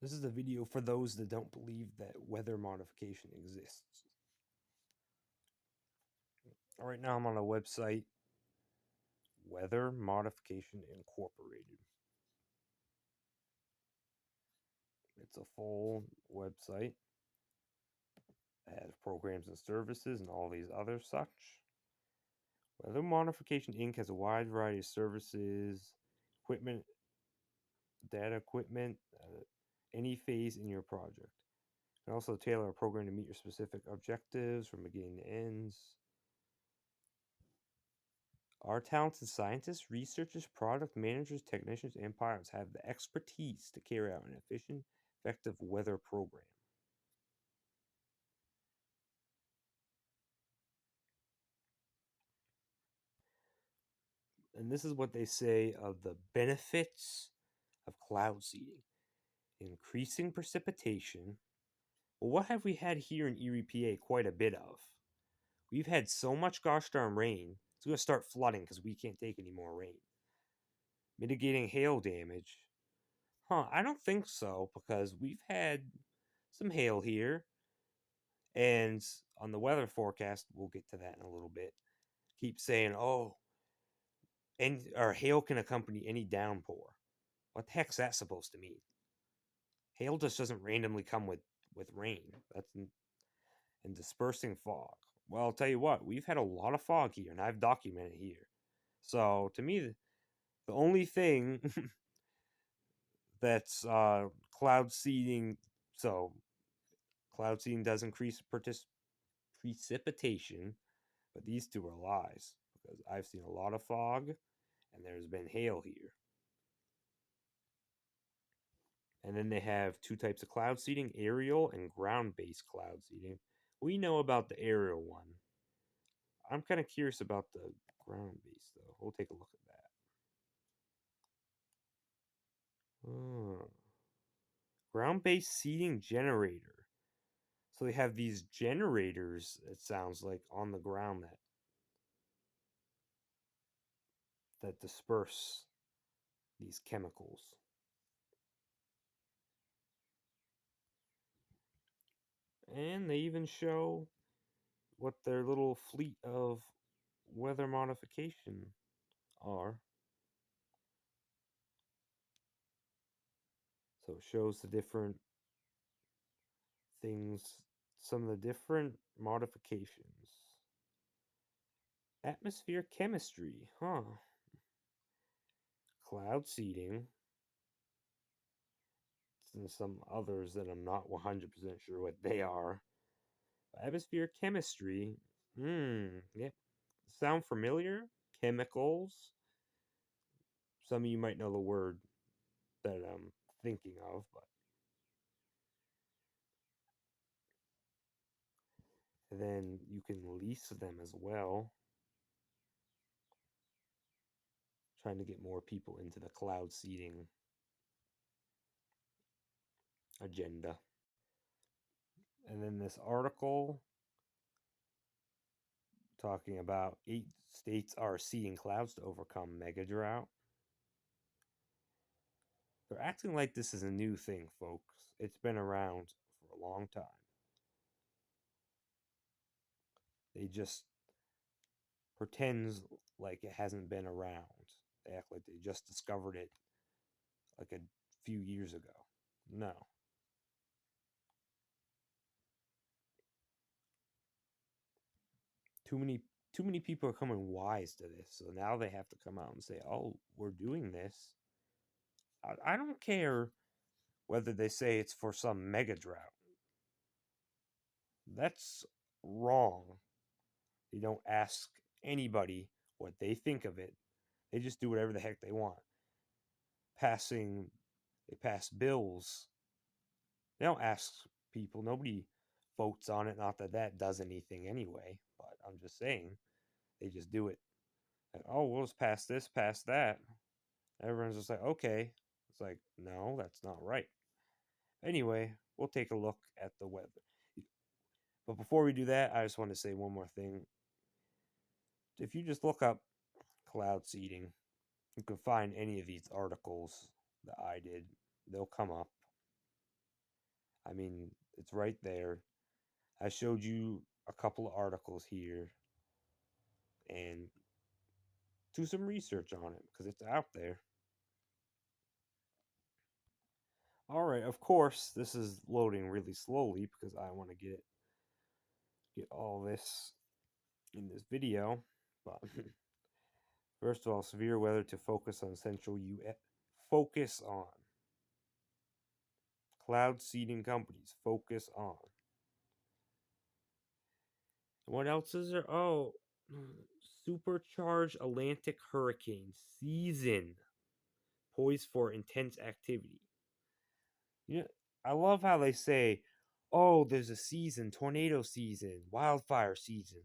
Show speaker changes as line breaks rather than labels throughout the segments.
This is a video for those that don't believe that weather modification exists. All right, now I'm on a website, Weather Modification Incorporated. It's a full website that has programs and services and all these other such. Weather Modification Inc. has a wide variety of services, equipment, data equipment, any phase in your project. You can also tailor a program to meet your specific objectives from beginning to ends. Our talented scientists, researchers, product managers, technicians, and pilots have the expertise to carry out an efficient, effective weather program. And this is what they say of the benefits of cloud seeding: increasing precipitation. Well, what have we had here in Erie, PA? Quite a bit of. We've had so much gosh darn rain, it's going to start flooding because we can't take any more rain. Mitigating hail damage. I don't think so, because we've had some hail here. And on the weather forecast, we'll get to that in a little bit, keep saying, oh, and or hail can accompany any downpour. What the heck's that supposed to mean? Hail just doesn't randomly come with rain. That's and dispersing fog. Well, I'll tell you what, we've had a lot of fog here, and I've documented here. So to me, the only thing that's cloud seeding, so cloud seeding does increase precipitation, but these two are lies because I've seen a lot of fog and there's been hail here. And then they have two types of cloud seeding: aerial and ground based cloud seeding. We know about the aerial one. I'm kind of curious about the ground based, though. We'll take a look at that. Ground based seeding generator. So they have these generators, it sounds like, on the ground that disperse these chemicals. And they even show what their little fleet of weather modification are. So it shows the different things, some of the different modifications. Atmosphere chemistry, cloud seeding, and some others that I'm not 100% sure what they are. Atmosphere chemistry, yep. Sound familiar? Chemicals. Some of you might know the word that I'm thinking of, but then you can lease them as well. Trying to get more people into the cloud seeding agenda. And then this article talking about 8 states are seeding clouds to overcome mega drought. They're acting like this is a new thing, folks. It's been around for a long time. They just pretends like it hasn't been around. They act like they just discovered it like a few years ago. No. Too many people are coming wise to this. So now they have to come out and say, "Oh, we're doing this." I don't care whether they say it's for some mega drought. That's wrong. They don't ask anybody what they think of it. They just do whatever the heck they want. They pass bills. They don't ask people. Nobody votes on it. Not that that does anything anyway, but I'm just saying they just do it. Like, oh, we'll just pass this, pass that. Everyone's just like, okay. It's like, no, that's not right. Anyway, we'll take a look at the weather. But before we do that, I just want to say one more thing. If you just look up cloud seeding, you can find any of these articles that I did. They'll come up. I mean, it's right there. I showed you a couple of articles here and do some research on it because it's out there. All right, of course, this is loading really slowly because I want to get all this in this video. But first of all, severe weather to focus on central U.S. Focus on cloud seeding companies. Focus on. What else is there? Oh, supercharged Atlantic hurricane season poised for intense activity. You know, I love how they say, "Oh, there's a season, tornado season, wildfire season,"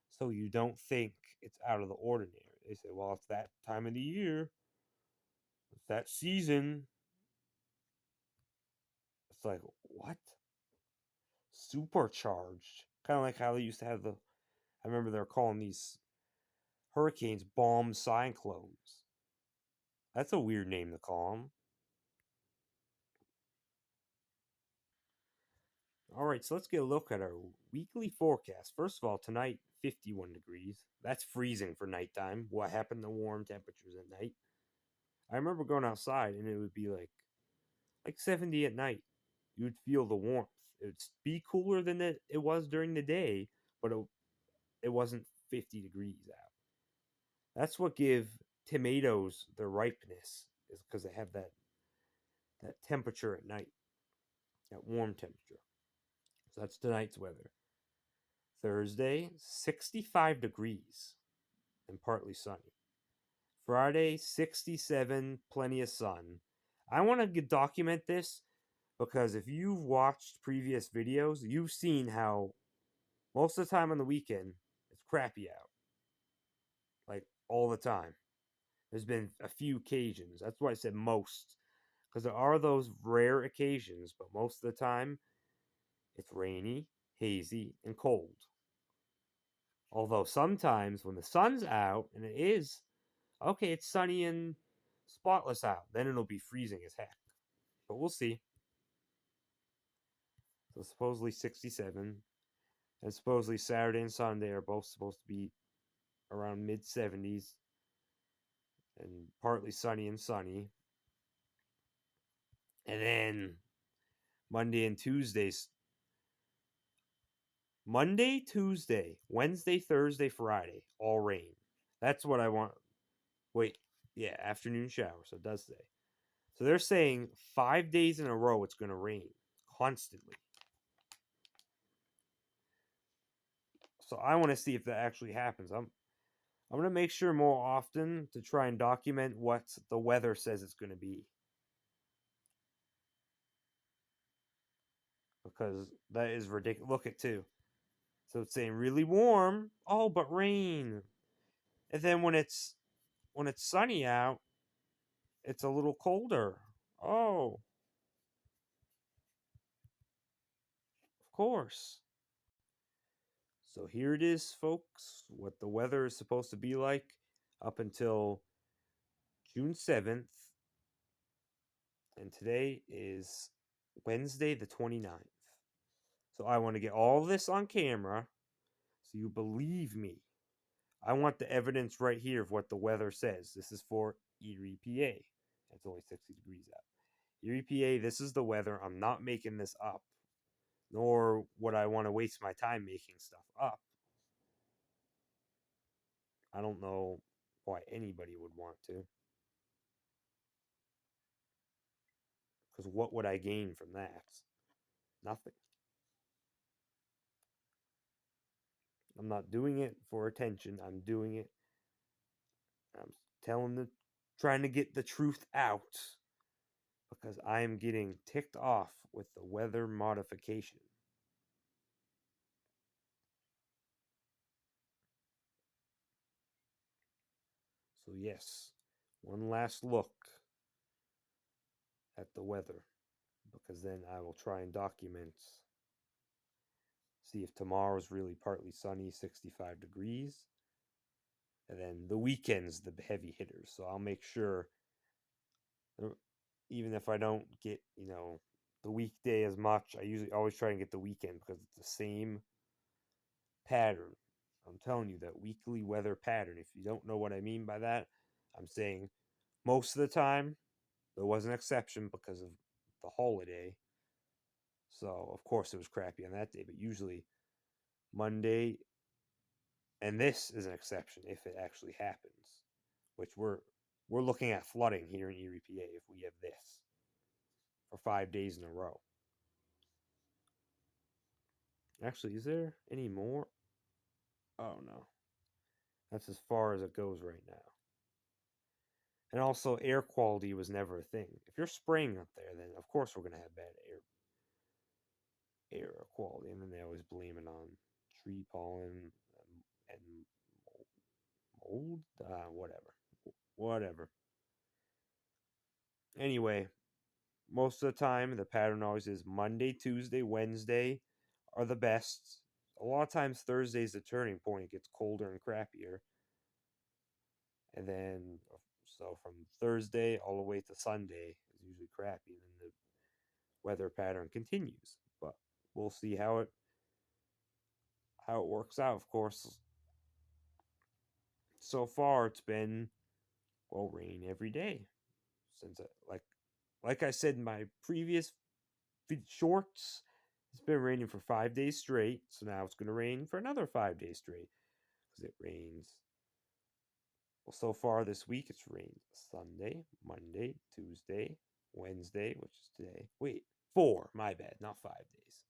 so you don't think it's out of the ordinary. They say, "Well, it's that time of the year, it's that season." It's like, what? Supercharged? Kind of like how they used to have the. I remember they're calling these hurricanes bomb cyclones. That's a weird name to call them. All right, so let's get a look at our weekly forecast. First of all, tonight, 51 degrees. That's freezing for nighttime. What happened to warm temperatures at night? I remember going outside and it would be like 70 at night. You would feel the warmth. It would be cooler than it was during the day, but it wasn't 50 degrees out. That's what give tomatoes their ripeness, is because they have that temperature at night, that warm temperature. So that's tonight's weather. Thursday, 65 degrees and partly sunny. Friday, 67, plenty of sun. I want to document this because if you've watched previous videos, you've seen how most of the time on the weekend it's crappy out. Like all the time. There's been a few occasions. That's why I said most. Because there are those rare occasions, but most of the time it's rainy, hazy, and cold. Although sometimes when the sun's out and it is, okay, it's sunny and spotless out, then it'll be freezing as heck. But we'll see. So supposedly 67. And supposedly Saturday and Sunday are both supposed to be around mid 70s and partly sunny and sunny. And then Monday and Tuesdays. Monday, Tuesday, Wednesday, Thursday, Friday, all rain. That's what I want. Wait, yeah, afternoon shower. So it does say. So they're saying 5 days in a row it's going to rain constantly. So I want to see if that actually happens. I'm going to make sure more often to try and document what the weather says it's going to be. Because that is ridiculous. Look at too. So it's saying really warm. Oh, but rain. And then when it's sunny out, it's a little colder. Oh, of course. So here it is, folks, what the weather is supposed to be like up until June 7th. And today is Wednesday, the 29th. So I want to get all this on camera so you believe me. I want the evidence right here of what the weather says. This is for Erie, PA. It's only 60 degrees out. Erie, PA, this is the weather. I'm not making this up, nor would I want to waste my time making stuff up. I don't know why anybody would want to. Because what would I gain from that? Nothing. I'm not doing it for attention. I'm doing it. I'm trying to get the truth out because I am getting ticked off with the weather modification. So, yes, one last look at the weather because then I will try and document, see if tomorrow's really partly sunny, 65 degrees, and then the weekend's the heavy hitters. So I'll make sure, even if I don't get, the weekday as much. I usually always try and get the weekend because it's the same pattern. I'm telling you, that weekly weather pattern. If you don't know what I mean by that, I'm saying most of the time there was an exception because of the holiday. So of course it was crappy on that day, but usually Monday, and this is an exception if it actually happens, which we're looking at flooding here in Erie, PA if we have this for 5 days in a row. Actually, is there any more? Oh no. That's as far as it goes right now. And also, air quality was never a thing. If you're spraying up there, then of course we're gonna have bad air quality. And then they always blame it on tree pollen and mold. Whatever. Anyway, most of the time the pattern always is Monday, Tuesday, Wednesday are the best. A lot of times Thursday's the turning point. It gets colder and crappier. And then so from Thursday all the way to Sunday is usually crappy, and then the weather pattern continues. But we'll see how it works out. Of course, so far it's been rain every day since like I said in my previous shorts. It's been raining for 5 days straight, so now it's going to rain for another 5 days straight because it rains. Well, so far this week it's rained Sunday, Monday, Tuesday, Wednesday, which is today. Wait, 4. My bad, not 5 days.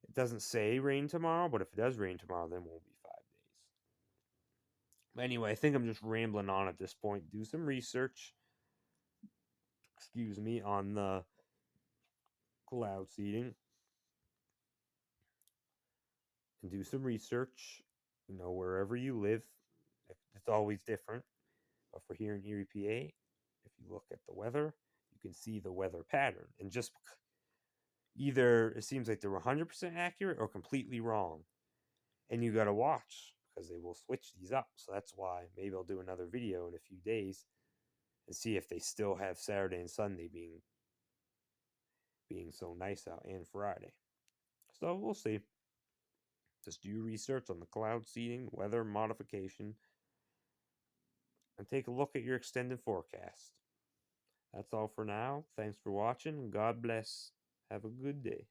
It doesn't say rain tomorrow, but if it does rain tomorrow, then it won't be 5 days. But anyway, I think I'm just rambling on at this point. Do some research, on the cloud seeding, and do some research. Wherever you live, it's always different. But for here in Erie, PA, if you look at the weather, you can see the weather pattern. And just either it seems like they're 100% accurate or completely wrong. And you got to watch because they will switch these up. So that's why maybe I'll do another video in a few days and see if they still have Saturday and Sunday being so nice out, and Friday. So we'll see. Just do research on the cloud seeding, weather modification, and take a look at your extended forecast. That's all for now. Thanks for watching. God bless. Have a good day.